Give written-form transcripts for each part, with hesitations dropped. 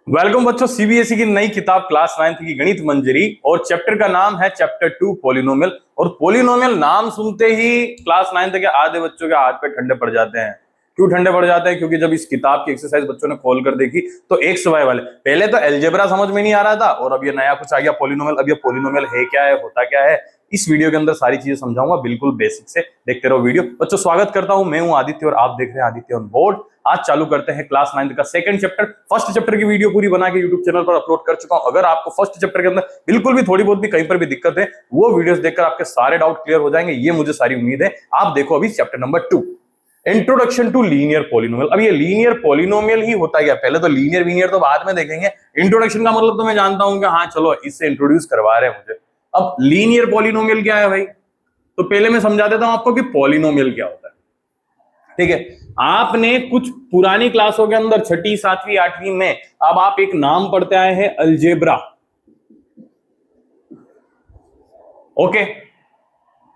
Welcome बच्चों, CBSE की नई किताब क्लास 9th की गणित मंजरी और चैप्टर का नाम है चैप्टर 2 पॉलिनोमियल। और पॉलिनोमियल नाम सुनते ही क्लास 9th के आधे बच्चों के हाथ पे ठंडे पड़ जाते हैं। क्यों ठंडे पड़ जाते हैं? क्योंकि जब इस किताब की एक्सरसाइज बच्चों ने खोल कर देखी तो एक सवाल वाले पहले तो अलजेब्रा समझ में नहीं आ रहा था और अब ये नया कुछ आ गया पॉलिनोमियल। अब ये पॉलिनोमियल है क्या है, होता क्या है, इस वीडियो के अंदर सारी चीजें समझाऊंगा, बिल्कुल बेसिक से देखते रहो वीडियो। बच्चों स्वागत करता हूं, मैं हूं आदित्य और आप देख रहे हैं आदित्य ऑन बोर्ड। आज चालू करते हैं क्लास 9th का सेकंड चैप्टर। फर्स्ट चैप्टर की वीडियो पूरी बना के यूट्यूब चैनल पर अपलोड कर चुका हूं। अगर आपको फर्स्ट चैप्टर के अंदर बिल्कुल भी थोड़ी बहुत भी कहीं पर भी दिक्कत है, वो वीडियोस देखकर आपके सारे डाउट क्लियर हो जाएंगे, ये मुझे सारी उम्मीद है। आप देखो अभी chapter number 2, introduction to linear polynomial. अब ये लीनियर पॉलिनोमियल ही होता क्या, पहले तो लीनियर वीनियर तो बाद में देखेंगे। इंट्रोडक्शन का मतलब तो मैं जानता हूं कि हाँ चलो इससे इंट्रोड्यूस करवा रहे हैं मुझे। अब लीनियर पॉलिनोमियल क्या है भाई, तो पहले मैं समझा देता हूं आपको कि पॉलिनोमियल क्या होता है। ठीक है, आपने कुछ पुरानी क्लासों के अंदर 6ठी 7वीं 8वीं में अब आप एक नाम पढ़ते आए हैं, अलजेब्रा। ओके,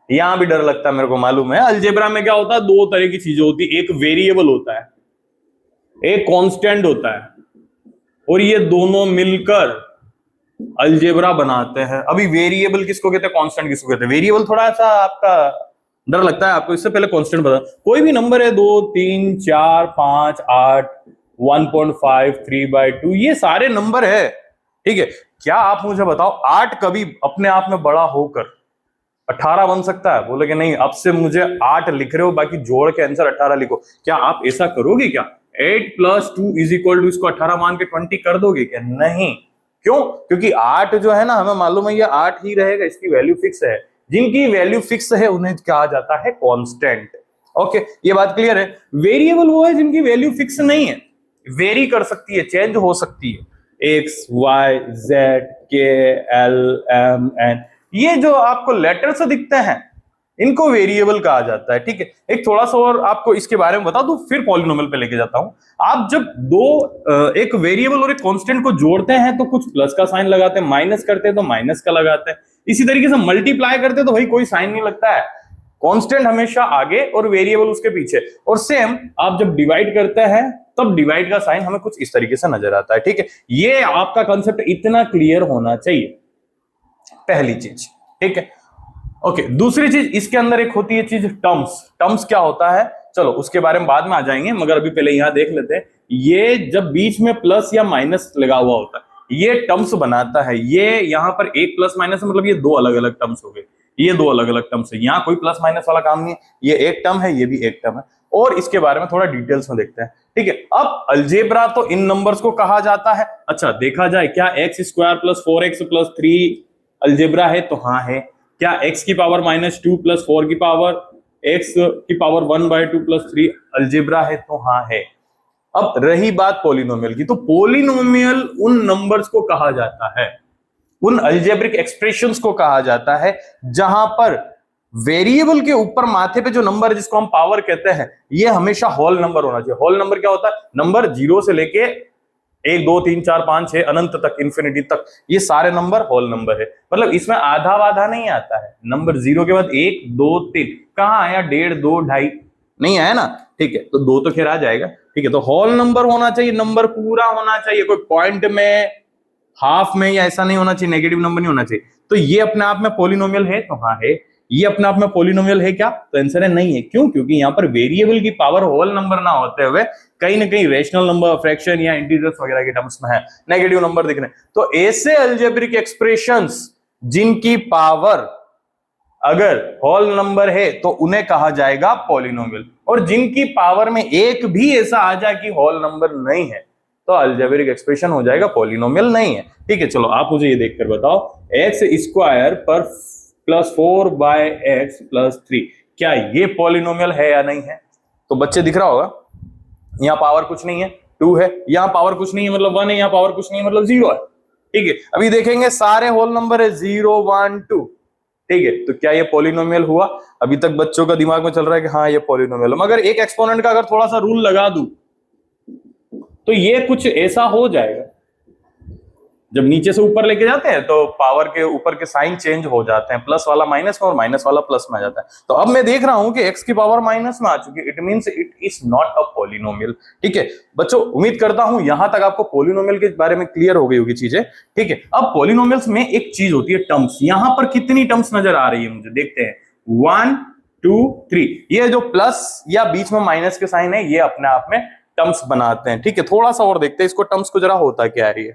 यहां भी डर लगता है मेरे को मालूम है। अलजेब्रा में क्या होता है, दो तरह की चीजें होती है, एक वेरिएबल होता है, एक कांस्टेंट होता है, और ये दोनों मिलकर अलजेब्रा बनाते हैं। अभी वेरिएबल किसको कहते हैं, कांस्टेंट किसको कहते हैं? वेरिएबल थोड़ा सा आपका डर लगता है आपको, इससे पहले कांस्टेंट बता। कोई भी नंबर है 2 3 4 5 8 1.5 3/2, ये सारे नंबर है। ठीक है, क्या आप मुझे बताओ 8 कभी अपने आप में बड़ा होकर 18 बन सकता है? बोले कि नहीं, अब से मुझे 8 लिख रहे हो, बाकी जोड़ के आंसर 18 लिखो। क्या आप ऐसा करोगे क्या? 8 + 2 = इसको 18 मान के 20 कर दोगे क्या? नहीं। क्यों? क्योंकि 8 जो है ना, हमें मालूम है ये 8 ही रहेगा, इसकी वैल्यू फिक्स है। जिनकी वैल्यू फिक्स है उन्हें कहा जाता है कांस्टेंट। ओके, ये बात क्लियर है। वेरिएबल वो है जिनकी वैल्यू फिक्स नहीं है, वेरी कर सकती है, चेंज हो सकती है। एक्स वाई जेड के एल एम एन, ये जो आपको लेटर से दिखते हैं इनको वेरिएबल कहा जाता है। ठीक है, एक थोड़ा सा और आपको इसके बारे में बता दूं, फिर पॉलिनोमियल पे लेके जाता हूं। आप जब एक वेरिएबल और एक कांस्टेंट को जोड़ते हैं तो कुछ प्लस का साइन लगाते हैं, माइनस करते हैं तो माइनस का लगाते हैं, इसी तरीके से मल्टीप्लाई करते हैं तो भाई कोई साइन नहीं लगता है, कांस्टेंट हमेशा आगे और वेरिएबल उसके पीछे। और सेम आप जब डिवाइड करते हैं तब डिवाइड का साइन हमें कुछ इस तरीके से नजर आता है। ठीक है, ये आपका कंसेप्ट इतना क्लियर होना चाहिए, पहली चीज। ठीक है, ओके, दूसरी चीज इसके अंदर एक होती है चीज टर्म्स। टर्म्स क्या होता है, चलो उसके बारे में बाद में आ जाएंगे, मगर अभी पहले यहां देख लेते हैं। ये जब बीच में प्लस या माइनस लगा हुआ होता है ये टर्म्स बनाता है। ये यहां पर एक प्लस माइनस मतलब ये दो अलग अलग टर्म्स हो गए, ये दो अलग अलग टर्म्स है, यहां कोई प्लस माइनस वाला काम नहीं है, ये एक टर्म है, ये भी एक टर्म है। और इसके बारे में थोड़ा डिटेल्स में देखते हैं। ठीक है, अब अलजेब्रा तो इन नंबर्स को कहा जाता है। अच्छा देखा जाए, क्या x² + 4x + 3 अलजेब्रा है? तो हाँ है। क्या x की पावर -2 + 4 की पावर x की पावर 1/2 + 3 अलजेब्रा है? तो हाँ है। अब रही बात पॉलिनोमियल की, तो पॉलिनोमियल उन नंबर्स को कहा जाता है, उन अलजेब्रिक एक्सप्रेशंस को कहा जाता है जहां पर वेरिएबल के ऊपर माथे पे जो नंबर है जिसको हम पावर कहते हैं, ये हमेशा होल नंबर होना चाहिए। होल नंबर क्या होता है? नंबर 0 से लेके 1 2 3 4 5 6 अनंत तक, इंफिनिटी तक, ये सारे नंबर होल नंबर है। मतलब इसमें आधा वाधा नहीं आता है। नंबर 0 के बाद 1 2 3 कहां आया? 1.5 2 2.5 नहीं आया ना। ठीक है, तो 2 तो खैर आ जाएगा। ठीक है, तो होल नंबर होना चाहिए, नंबर पूरा होना चाहिए, कोई पॉइंट में हाफ में या ऐसा नहीं होना चाहिए, नेगेटिव नंबर नहीं होना चाहिए। तो ये अपने आप में पॉलिनोमियल है? तो हाँ है। ये अपने आप में पॉलिनोमियल है क्या? तो आंसर है नहीं है। क्यों? क्योंकि यहां पर वेरिएबल की पावर होल नंबर ना होते हुए कहीं ना कहीं रेशनल नंबर, फ्रैक्शन या इंटीजर्स वगैरह के टर्म्स में है, नेगेटिव नंबर दिख रहे हैं। तो ऐसे अलजेब्रिक एक्सप्रेशंस जिनकी पावर अगर होल नंबर है तो उन्हें कहा जाएगा पॉलिनोमियल, और जिनकी पावर में एक भी ऐसा आ जाए कि होल नंबर नहीं है तो अलजेब्रिक एक्सप्रेशन हो जाएगा, पॉलिनोमियल नहीं है। ठीक है, चलो आप मुझे ये देखकर बताओ, x² पर +4/x + 3, क्या ये पॉलिनोमियल है या नहीं है? तो बच्चे दिख रहा होगा, यहां पावर कुछ नहीं है 2 है, यहां पावर कुछ नहीं है मतलब 1 है, यहां पावर कुछ नहीं है मतलब 0 है। ठीक है, अभी देखेंगे सारे होल नंबर है 0 1 2। ठीक है, तो क्या ये पॉलिनोमियल हुआ? अभी तक बच्चों का दिमाग में चल रहा है कि हाँ ये पॉलिनोमियल है, मगर एक एक्सपोनेंट का अगर थोड़ा सा रूल लगा दूं तो ये कुछ ऐसा हो जाएगा जब नीचे से ऊपर लेके जाते हैं तो पावर के ऊपर के साइन चेंज हो जाते हैं, प्लस वाला माइनस में और माइनस वाला प्लस में आ जाता है। तो अब मैं देख रहा हूं कि x की पावर माइनस में आ चुकी है, it means it is not a polynomial. ठीक है बच्चों, उम्मीद करता हूं यहां तक आपको पॉलिनोमियल के बारे में क्लियर हो गई होगी चीजें। ठीक है, अब पॉलिनोमियल्स में एक चीज होती है टर्म्स। यहां पर कितनी टर्म्स नजर आ रही है मुझे, देखते हैं 1 2 3। ये जो प्लस या बीच में माइनस के साइन है ये अपने आप में टर्म्स बनाते हैं। ठीक है, थोड़ा सा और देखते हैं इसको, टर्म्स को जरा होता क्या है ये।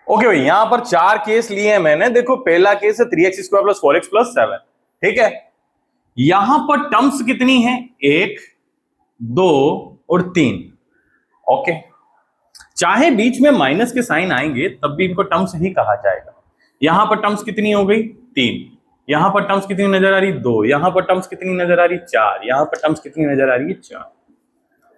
ओके भाई, यहां पर 4 केस लिए हैं मैंने। देखो पहला केस है 3x square plus 4x plus 7। ठीक है, यहां पर टर्म्स कितनी है, 1 2 और 3। ओके, चाहे बीच में माइनस के साइन आएंगे तब भी इनको टर्म्स ही कहा जाएगा। यहां पर टर्म्स कितनी हो गई, 3। यहां पर टर्म्स कितनी नजर आ रही, 2। यहां पर टर्म्स कितनी नजर आ रही, 4। यहां पर टर्म्स कितनी नजर आ रही है, 4।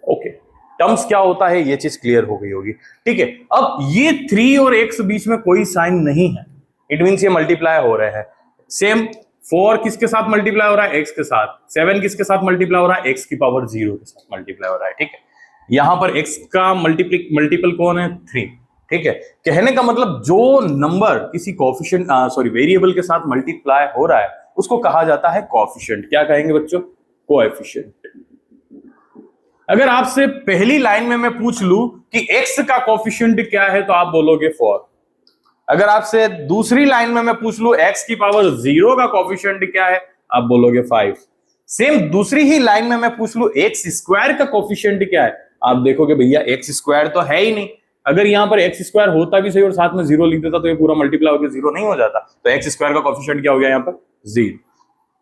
ओके, टर्म्स क्या होता है ये चीज क्लियर हो गई होगी। ठीक है, अब ये 3 और x बीच में कोई साइन नहीं है, इट मींस ये मल्टीप्लाई हो रहे हैं। सेम 4 किसके साथ मल्टीप्लाई हो रहा है, x के साथ। 7 किसके साथ मल्टीप्लाई हो रहा है, x की पावर 0 के साथ मल्टीप्लाई हो रहा है। ठीक है, यहां पर x का मल्टीपल कौन है, 3। ठीक है, कहने का मतलब जो नंबर किसी कोएफिशिएंट वेरिएबल के साथ मल्टीप्लाई हो रहा है उसको कहा जाता है कोएफिशिएंट। क्या कहेंगे बच्चों, कोएफिशिएंट। अगर आपसे पहली लाइन में मैं पूछ लूं कि x का कोएफिशिएंट क्या है तो आप बोलोगे 4। अगर आपसे दूसरी लाइन में मैं पूछ लूं x की पावर 0 का कोएफिशिएंट क्या है, आप बोलोगे 5। सेम दूसरी ही लाइन में मैं पूछ लूं x स्क्वायर का कोएफिशिएंट क्या है, आप देखोगे भैया x स्क्वायर तो है ही नहीं। अगर यहां पर x स्क्वायर होता भी सही और साथ में 0 लिख देता तो ये पूरा मल्टीप्लाई होकर 0 नहीं हो जाता। तो x स्क्वायर का कोएफिशिएंट क्या हो गया यहां पर, 0।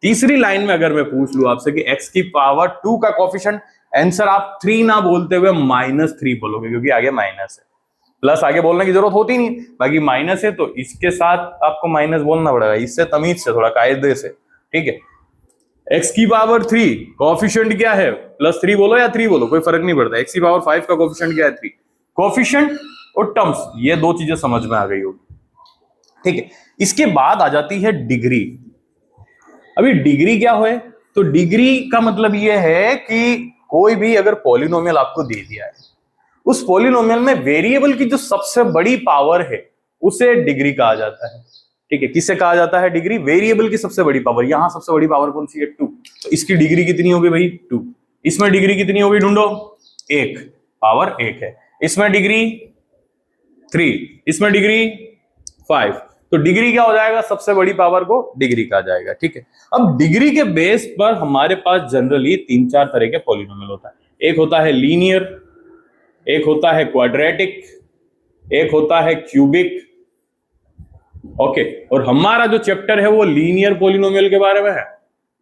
तीसरी लाइन में अगर मैं पूछ लूं आपसे कि x की पावर 2 का कोएफिशिएंट, आंसर आप 3 ना बोलते हुए -3 बोलोगे, क्योंकि आगे माइनस है। प्लस आगे बोलने की जरूरत होती नहीं, बाकी माइनस है तो इसके साथ आपको माइनस बोलना पड़ेगा, इससे तमीज से, थोड़ा कायदे से। ठीक है, x की पावर 3 कोएफिशिएंट क्या है, +3 बोलो या 3 बोलो कोई फर्क नहीं पड़ता। x की पावर 5 का कोएफिशिएंट क्या है, 3। कोएफिशिएंट और टर्म्स, ये दो चीजें समझ में आ गई होगी। ठीक है, इसके बाद आ जाती है डिग्री। अभी डिग्री क्या है, तो डिग्री का मतलब यह है कि कोई भी अगर पॉलिनोमियल आपको दे दिया है, उस पॉलिनोमियल में वेरिएबल की जो सबसे बड़ी पावर है उसे डिग्री कहा जाता है। ठीक है, किसे कहा जाता है, डिग्री, वेरिएबल की सबसे बड़ी पावर। यहां सबसे बड़ी पावर कौन सी है, 2। तो इसकी डिग्री कितनी होगी भाई, 2। इसमें डिग्री कितनी होगी ढूंढो, 1, पावर 1 है। इसमें डिग्री 3, इसमें डिग्री 5। तो डिग्री क्या हो जाएगा, सबसे बड़ी पावर को डिग्री कहा जाएगा। ठीक है, अब डिग्री के बेस पर हमारे पास जनरली 3-4 तरह के पॉलिनोमियल होता है। एक होता है लीनियर, एक होता है क्वाड्रेटिक, एक होता है क्यूबिक। ओके, और हमारा जो चैप्टर है वो लीनियर पॉलिनोमियल के बारे में है।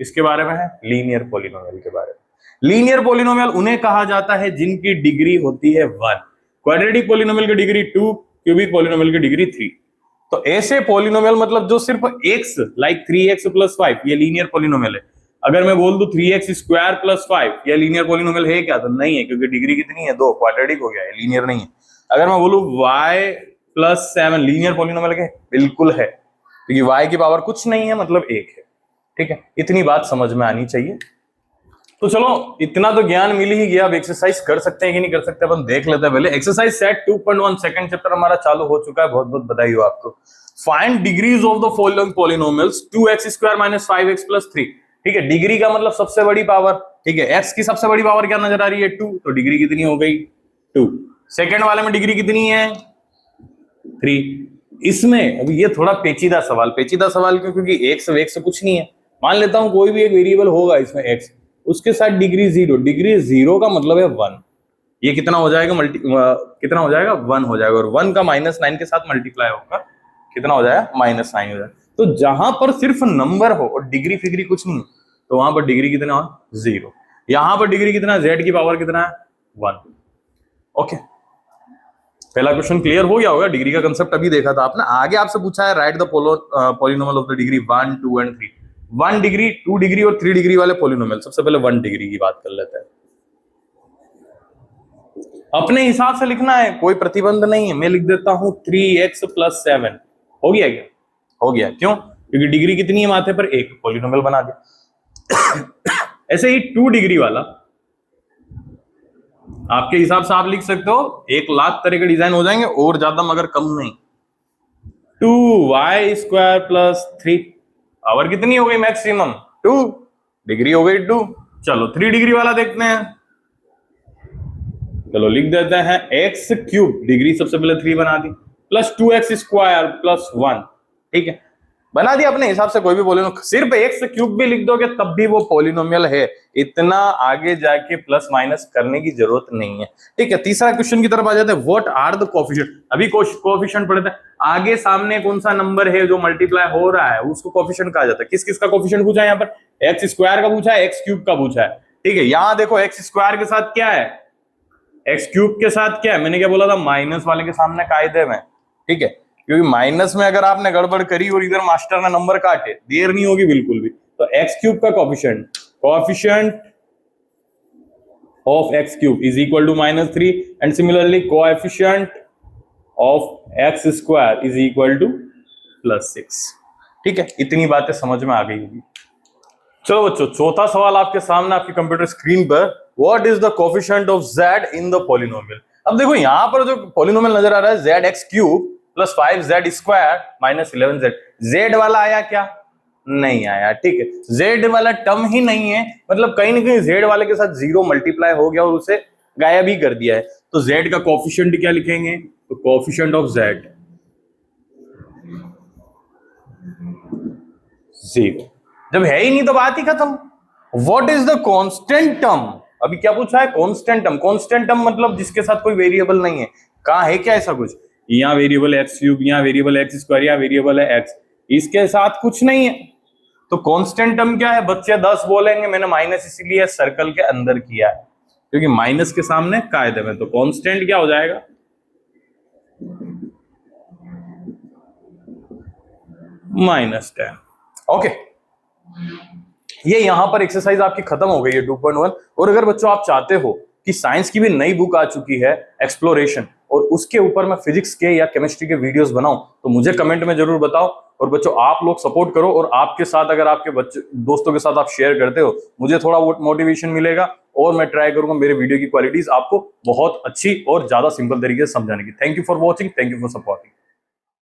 इसके बारे में है, लीनियर पॉलिनोमियल के बारे में। लीनियर पॉलिनोमियल उन्हें कहा जाता है जिनकी डिग्री होती है 1। क्वाड्रेटिक पॉलिनोमियल की डिग्री 2, क्यूबिक पॉलिनोमियल की डिग्री 3। तो ऐसे पॉलिनोमियल मतलब जो सिर्फ x, लाइक 3x + 5, ये लीनियर पॉलिनोमियल है। अगर मैं बोल दूं 3x² + 5, ये लीनियर पॉलिनोमियल है क्या, तो नहीं है, क्योंकि डिग्री कितनी है, 2, क्वाड्रेटिक हो गया है, लीनियर नहीं है। अगर मैं बोलूं y + 7, लीनियर पॉलिनोमियल है, बिल्कुल है, क्योंकि y की पावर कुछ नहीं है, मतलब 1 है। ठीक है, इतनी बात समझ में आनी चाहिए। तो चलो इतना तो ज्ञान मिल ही गया। अब एक्सरसाइज कर सकते हैं कि नहीं कर सकते अपन देख लेते हैं पहले। एक्सरसाइज सेट 2.1 सेकंड चैप्टर हमारा चालू हो चुका है। बहुत बहुत बधाई हो आपको। Find degrees of the following polynomials 2x² - 5x + 3। ठीक है, डिग्री का मतलब सबसे बड़ी पावर। ठीक है, x की सबसे बड़ी पावर क्या नजर आ रही है, 2, तो डिग्री कितनी हो गई, 2। सेकंड वाले में डिग्री कितनी है, 3। इसमें अब ये थोड़ा पेचीदा सवाल क्यों? क्योंकि एक्स से कुछ नहीं है। मान लेता हूं कोई भी एक वेरिएबल होगा इसमें एक्स, उसके साथ डिग्री जीरो का मतलब है 1। ये कितना हो जाएगा? कितना हो जाएगा? 1 हो जाएगा। और 1 का -9 के साथ मल्टीप्लाई होगा, कितना हो जाएगा? -9 हो जाएगा। तो जहां पर सिर्फ नंबर हो और डिग्री फिग्री कुछ नहीं, तो वहां पर डिग्री कितना हो? 0। यहां पर डिग्री कितना? z की पावर कितना है? 1। ओके, पहला क्वेश्चन क्लियर हो गया होगा। डिग्री का कंसेप्ट अभी देखा था आपने। आगे आपसे पूछा है right the polynomial of the degree 1, 2 and 3। 1 degree, 2 degree और 3 डिग्री वाले पॉलिनोमियल। सबसे पहले 1 डिग्री की बात कर लेते हैं। अपने हिसाब से लिखना है, कोई प्रतिबंध नहीं है। मैं लिख देता हूं 3x + 7। हो गया क्या? हो गया। क्यों? क्योंकि डिग्री कितनी है माथे पर? 1। पॉलिनोमियल बना दिया। ऐसे ही 2 डिग्री वाला आपके हिसाब से आप लिख सकते हो। 1,00,000 तरह के डिजाइन हो जाएंगे और ज्यादा, मगर कम नहीं। 2y² + 3 पावर कितनी हो गई? मैक्सिमम 2 डिग्री हो गई 2। चलो 3 डिग्री वाला देखते हैं। चलो लिख देते हैं x³ डिग्री सबसे पहले 3 बना दी, +2x² + 1। ठीक है, बना दिया अपने हिसाब से कोई भी पॉलिनोमियल। सिर्फ x³ भी लिख दोगे तब भी वो पॉलिनोमियल है। इतना आगे जाके प्लस माइनस करने की जरूरत नहीं है। ठीक है, तीसरा क्वेश्चन की तरफ आ जाते हैं। What are the coefficient? अभी कोएफिशिएंट पढ़ते हैं। आगे सामने कौन सा नंबर है जो मल्टीप्लाई हो रहा है, उसको कोएफिशिएंट कहा जाता है। किस किस का कोएफिशिएंट पूछा है? यहाँ पर x² का पूछा है, x³ का पूछा है। ठीक है, यहां देखो x² के साथ क्या है? x³ के साथ क्या है? मैंने क्या बोला था? माइनस वाले के सामने कायदे में। ठीक है, क्योंकि माइनस में अगर आपने गड़बड़ करी और इधर मास्टर ने नंबर काटे, देर नहीं होगी बिल्कुल भी। तो x³ का coefficient of x³ is equal to -3 and similarly coefficient of x² is equal to +6। ठीक है, इतनी बातें समझ में आ गई होगी। चलो बच्चों, चौथा सवाल आपके सामने आपकी कंप्यूटर स्क्रीन पर। What is the coefficient of z in the polynomial? अब देखो यहां पर जो पॉलिनोमियल नजर आ रहा है zx³ + 5z² - 11z। z वाला आया क्या? नहीं आया। ठीक है, z वाला टर्म ही नहीं है, मतलब कहीं ना कहीं z वाले के साथ 0 मल्टीप्लाई हो गया और उसे गायब ही कर दिया है। तो z का कोएफिशिएंट क्या लिखेंगे? तो कोएफिशिएंट ऑफ z 0। जब है ही नहीं तो बात ही खत्म। What is the constant term? अभी क्या पूछा है? Constant term. कांस्टेंट टर्म मतलब जिसके साथ कोई वेरिएबल नहीं है। कहां है क्या ऐसा कुछ? यहाँ वेरिएबल x³, यहाँ वेरिएबल x², यहाँ वेरिएबल है x, इसके साथ कुछ नहीं है। तो कांस्टेंट टर्म क्या है? बच्चे 10 बोलेंगे। मैंने माइनस इसीलिए सर्कल के अंदर किया है क्योंकि माइनस के सामने कायदे में। तो कांस्टेंट क्या हो जाएगा? -10। ओके, ये यहां पर एक्सरसाइज आपकी खत्म हो गई है 2.1। और अगर बच्चों आप चाहते हो कि साइंस की भी नई बुक आ चुकी है एक्सप्लोरेशन, और उसके ऊपर मैं फिजिक्स के या केमिस्ट्री के वीडियोस बनाऊं, तो मुझे कमेंट में जरूर बताओ। और बच्चों आप लोग सपोर्ट करो, और आपके साथ अगर आपके बच्चे दोस्तों के साथ आप शेयर करते हो, मुझे थोड़ा मोटिवेशन मिलेगा और मैं ट्राई करूंगा मेरे वीडियो की क्वालिटीज आपको बहुत अच्छी और ज्यादा सिंपल तरीके से समझाने की। Thank you for watching, thank you for supporting.